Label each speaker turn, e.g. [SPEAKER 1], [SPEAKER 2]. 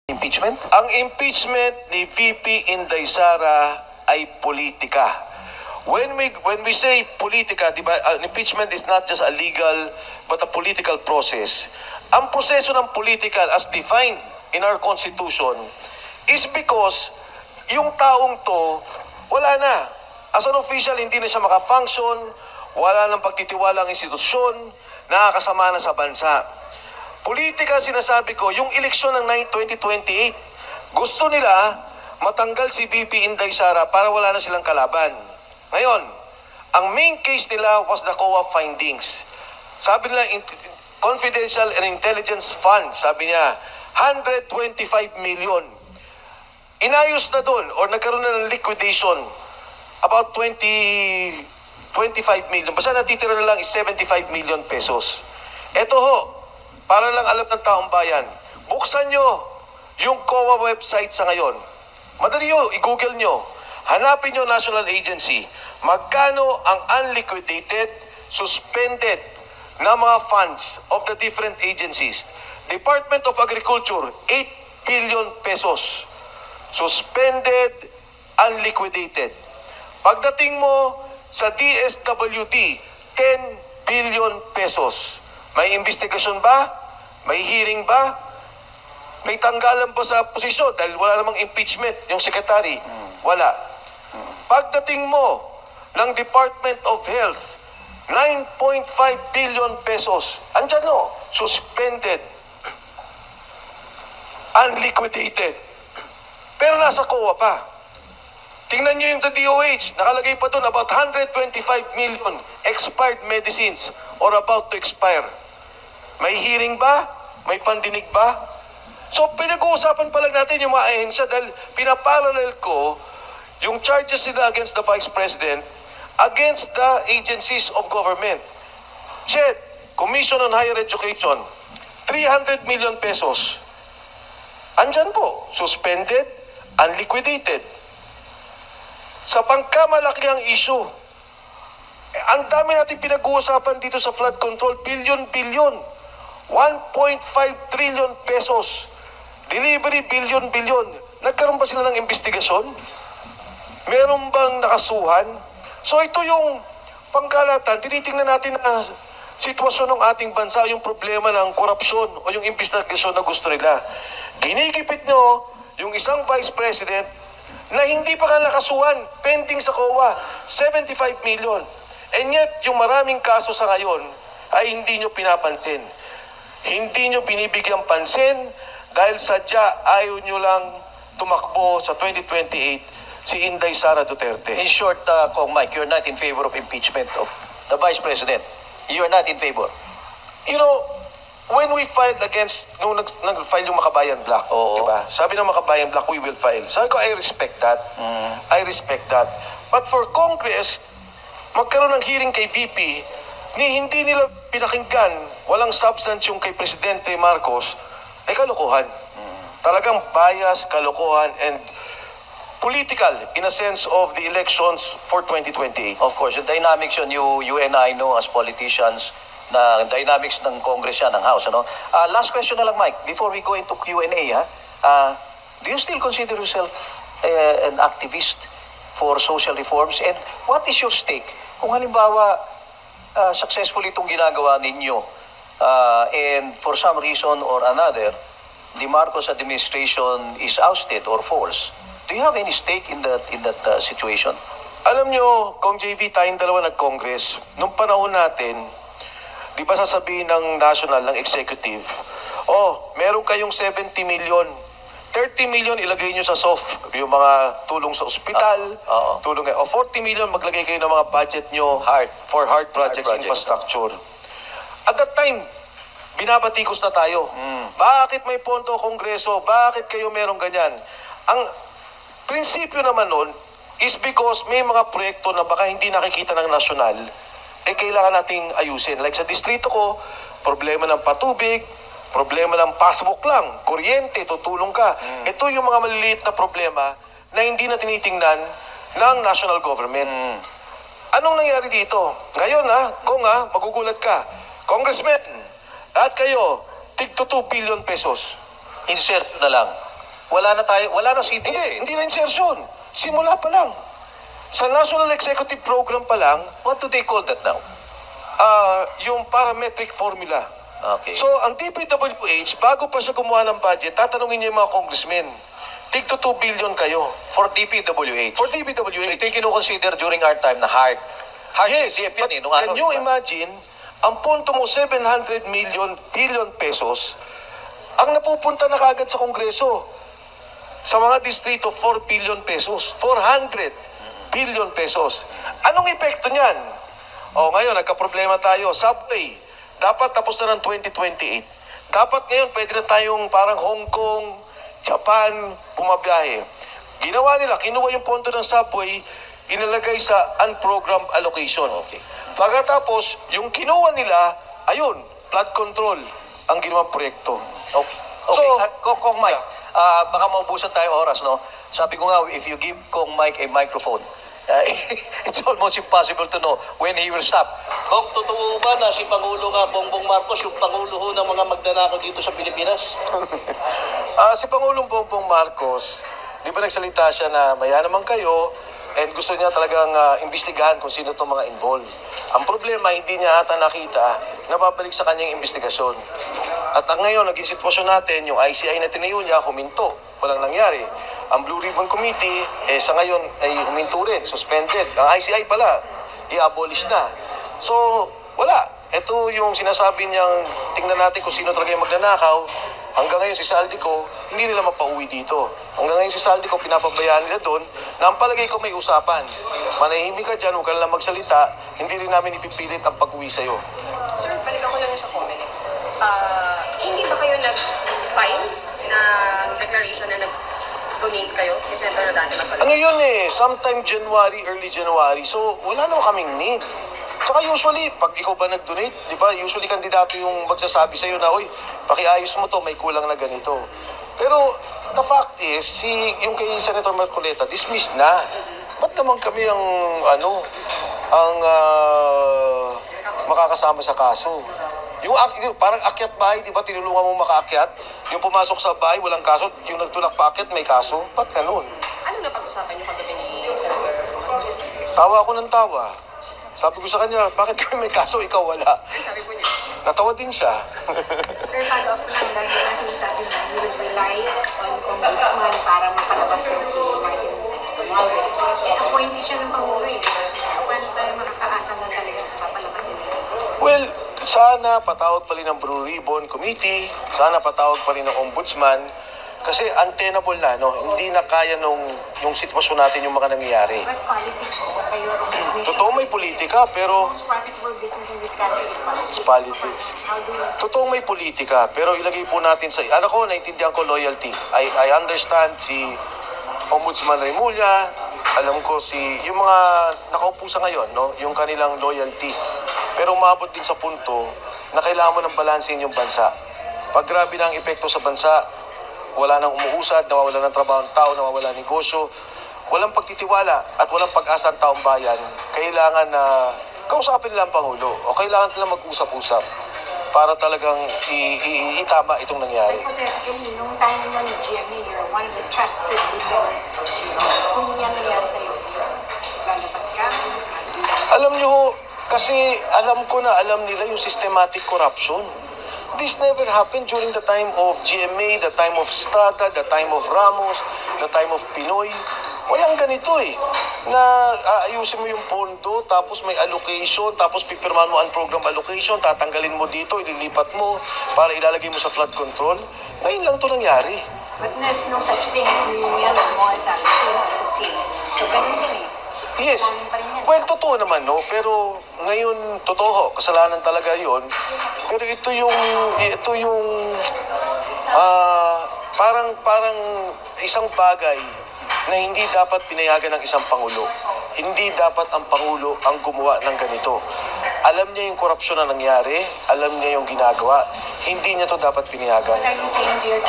[SPEAKER 1] Impeachment?
[SPEAKER 2] Ang impeachment ni VP Inday Sara ay politika. When we say politika, di ba, impeachment is not just a legal but a political process. Ang proseso ng political as defined in our Constitution is because yung taong to, wala na. As an official, hindi na siya makafunction, wala nang pagtitiwala ang institusyon, nakakasama na sa bansa. Politika, sinasabi ko, yung eleksyon ng 2028, gusto nila matanggal si VP Inday Sara para wala na silang kalaban. Ngayon, ang main case nila was the COA findings. Sabi nila, Confidential and Intelligence Fund, sabi niya, 125 million. Inayos na doon or nagkaroon na ng liquidation about 25 million. Basta natitira na lang is 75 million pesos. Ito ho, para lang alam ng taong bayan, buksan nyo yung COA website sa ngayon. Madali nyo, i-google nyo. Hanapin nyo national agency. Magkano ang unliquidated, suspended na mga funds of the different agencies. Department of Agriculture, 8 billion pesos. Suspended, unliquidated. Pagdating mo sa DSWD, 10 billion pesos. May investigasyon ba? May hearing ba? May tanggalan ba sa posisyon dahil wala namang impeachment yung secretary? Wala. Pagdating mo ng Department of Health, 9.5 billion pesos. Andyan no, suspended, unliquidated. Pero nasa COA pa. Tingnan nyo yung DOH, nakalagay pa doon about 125 million expired medicines or about to expire. May hearing ba? May pandinig ba? So, pinag-uusapan pa lang natin yung mga ahensya dahil pinaparallel ko yung charges nila against the Vice President against the agencies of government. CHED, Commission on Higher Education, 300 million pesos. Andyan po, suspended, unliquidated. Sa pangkamalakihang issue, ang dami natin pinag-uusapan dito sa flood control, billion. 1.5 trillion pesos. Delivery, billion. Nagkaroon ba sila ng investigasyon? Meron bang nakasuhan? So ito yung pangkalatan. Tinitingnan natin na sitwasyon ng ating bansa, yung problema ng korupsyon o yung investigasyon na gusto nila. Ginigipit nyo yung isang Vice President na hindi pa nga nakasuhan, pending sa COA, 75 million. And yet, yung maraming kaso sa ngayon ay hindi nyo pinapansin. Hindi nyo binibigyan pansin dahil sadya ayaw nyo lang tumakbo sa 2028 si Inday Sara Duterte.
[SPEAKER 1] In short, Kong Mike, you're not in favor of impeachment of the Vice President. You're not in favor.
[SPEAKER 2] You know, when we filed against, nung nag-file yung Makabayan Black,
[SPEAKER 1] Oo.
[SPEAKER 2] diba? Sabi ng Makabayan Black, we will file. Sabi ko, I respect that. I respect that. But for Congress, magkaroon ng hearing kay VP, hindi nila pinakinggan, walang substance yung kay Presidente Marcos, ay kalokohan. Talagang bias, kalokohan, and political in a sense of the elections for 2028.
[SPEAKER 1] Of course, yung dynamics yun, you and I know as politicians, na dynamics ng Congress yan, ng House. Ano? Last question na lang, Mike, before we go into Q&A, do you still consider yourself an activist for social reforms? And what is your stake? Kung halimbawa, successfully itong ginagawa ninyo, and for some reason or another, the Marcos administration is ousted or falls, do you have any stake in that situation?
[SPEAKER 2] Alam nyo, Kong JV, tayong dalawa nag-Congress, nung panahon natin, di ba sasabihin ng national, ng executive, meron kayong 70 million, 30 million ilagay nyo sa SOF, yung mga tulong sa ospital, tulong, 40 million maglagay kayo ng mga budget nyo for hard projects, infrastructure. At that time, binabatikos na tayo. Bakit may pondo Kongreso? Bakit kayo merong ganyan? Ang prinsipyo naman nun is because may mga proyekto na baka hindi nakikita ng nasyonal, kailangan nating ayusin. Like sa distrito ko, problema ng patubig, problema ng passbook lang, kuryente, tutulong ka. Ito yung mga maliliit na problema na hindi na tinitingnan ng national government. Anong nangyari dito? Ngayon Kung magugulat ka, Congressman, lahat kayo, tig 2 billion pesos.
[SPEAKER 1] Insert na lang. Wala na CDA.
[SPEAKER 2] Hindi na insertion. Simula pa lang. Sa National Executive Program pa lang,
[SPEAKER 1] What do they call that now?
[SPEAKER 2] yung parametric formula.
[SPEAKER 1] Okay.
[SPEAKER 2] So, ang DPWH, bago pa siya gumawa ng budget, tatanungin niya yung mga congressmen, tig to 2 billion kayo.
[SPEAKER 1] For DPWH.
[SPEAKER 2] For
[SPEAKER 1] So
[SPEAKER 2] DPWH.
[SPEAKER 1] ito yung kinukonsider during our time na hard. Hard
[SPEAKER 2] Yes,
[SPEAKER 1] CDF
[SPEAKER 2] but
[SPEAKER 1] yan nung
[SPEAKER 2] can
[SPEAKER 1] ano,
[SPEAKER 2] you
[SPEAKER 1] diba?
[SPEAKER 2] imagine, ang punto mo 700 billion pesos, ang napupunta na kagad sa Kongreso. Sa mga distrito, 4 billion pesos. 400 billion pesos. Anong epekto niyan? O ngayon, nagka-problema tayo. Subway, dapat tapos na ng 2028. Dapat ngayon, pwede na tayong parang Hong Kong, Japan, bumabiyahe. Ginawa nila, kinuha yung pondo ng subway, inalagay sa unprogrammed allocation.
[SPEAKER 1] Okay.
[SPEAKER 2] Pagkatapos, yung kinuha nila, ayun, flood control ang ginawang proyekto.
[SPEAKER 1] Okay. Okay.
[SPEAKER 2] So,
[SPEAKER 1] Kong Mike, baka maubusan tayo oras, no? Sabi ko nga, if you give Kong Mike a microphone, it's almost impossible to know when he will stop.
[SPEAKER 3] Kung totoo ba na si Pangulo nga Bongbong Marcos yung Pangulo ho ng mga magnanakaw dito sa Pilipinas?
[SPEAKER 2] Si Pangulong Bongbong Marcos, di ba nagsalita siya na maya naman kayo and gusto niya talagang imbestigahan kung sino itong mga involved. Ang problema, hindi niya ata nakita na babalik sa kanyang investigasyon. At ang ngayon, naging sitwasyon natin, yung ICI na tinayo niya, huminto. Walang nangyari. Ang Blue Ribbon Committee, sa ngayon ay huminto rin, suspended. Ang ICI pala, i-abolish na. So, wala. Ito yung sinasabi niyang, tingnan natin kung sino talaga yung magnanakaw. Hanggang ngayon si Saldico, hindi nila mapauwi dito. Hanggang ngayon si Saldico, pinapabayaan nila doon, na ang palagay ko may usapan. Manahimik ka dyan, huwag ka lang magsalita, hindi rin namin ipipilit ang pag-uwi sa'yo.
[SPEAKER 4] Sir, balikan ko lang yung sa comment. Hindi ba kayo nag-file na declaration na nag-donate kayo kay Senator Rodante Magpalagay?
[SPEAKER 2] Ano yun sometime January, early January, so wala naman kaming need. Tsaka usually, pag ikaw ba nag-donate, di ba, usually kandidato yung magsasabi sa'yo na, uy, pakiayos mo to, may kulang na ganito. Pero, the fact is, yung kay Senator Marcoleta, dismissed na. Ba't naman kami ang makakasama sa kaso? Yung parang akyat bahay, di ba, tinulungan mo makaakyat? Yung pumasok sa bahay, walang kaso, yung nagtulak pa akyat, may kaso? Ba't ganun?
[SPEAKER 4] Ano na pag-usapan niyo kagabi ni Senator?
[SPEAKER 2] Tawa ako ng tawa. Sabi ko sa kanya, bakit kami may kaso, ikaw wala?
[SPEAKER 4] Ano sabi po niya?
[SPEAKER 2] Natawa din siya.
[SPEAKER 5] Sir, follow-up ko lang dahil na sinasabi na you would rely on Congressman para mapalabas yung si Martin Romualdez. Appointee siya ng Pangulo eh. Paano tayo makakaasa na talaga papalabas nila?
[SPEAKER 2] Well, sana patawag pa rin ng Blue Ribbon Committee, sana patawag pa rin ng Ombudsman, kasi untenable na, no? Hindi na kaya yung sitwasyon natin yung mga nangyayari.
[SPEAKER 5] But politics po kayo.
[SPEAKER 2] Totoo may politika, pero
[SPEAKER 5] Most profitable business in this country is
[SPEAKER 2] it's
[SPEAKER 5] politics.
[SPEAKER 2] politics.
[SPEAKER 5] How do you...
[SPEAKER 2] Totoong may politika, pero ilagay po natin sa... naintindihan ko loyalty. I understand si Ombudsman Remulla, alam ko yung mga nakaupo sa ngayon, no? Yung kanilang loyalty. Pero umabot din sa punto na kailangan mo ng balansin yung bansa. Pag grabe na ang epekto sa bansa, wala nang umuusad, nawawala ng trabaho ng tao, nawawala ng negosyo, walang pagtitiwala at walang pag-asa ang taong bayan, kailangan na kausapin nila ang Pangulo o kailangan nila mag-usap-usap para talagang itama itong nangyari.
[SPEAKER 5] Hypothetically, nung time mo ni GMA, you're one of the trusted leaders. Kung yan nangyari sa'yo, lalabas ka?
[SPEAKER 2] Alam nyo, kasi alam ko na alam nila yung systematic corruption. This never happened during the time of GMA, the time of Estrada, the time of Ramos, the time of Pinoy. Walang ganito na aayusin mo yung pondo, tapos may allocation, tapos pipirmahan mo ang program allocation, tatanggalin mo dito, ililipat mo para ilalagay mo sa flood control. Ngayon lang to nangyari.
[SPEAKER 5] But there's no such thing as menial or mortal, same as the same. So, ganun din
[SPEAKER 2] Yes.
[SPEAKER 5] Kasalanan pa rin yan.
[SPEAKER 2] Well, totoo naman, no? Pero ngayon, totoo, kasalanan talaga yon. Pero ito yung parang isang bagay na hindi dapat pinayagan ng isang Pangulo. Hindi dapat ang Pangulo ang gumawa ng ganito. Alam niya yung korupsyon na nangyari, alam niya yung ginagawa, hindi niya to dapat pinayagan.
[SPEAKER 5] What are you saying to your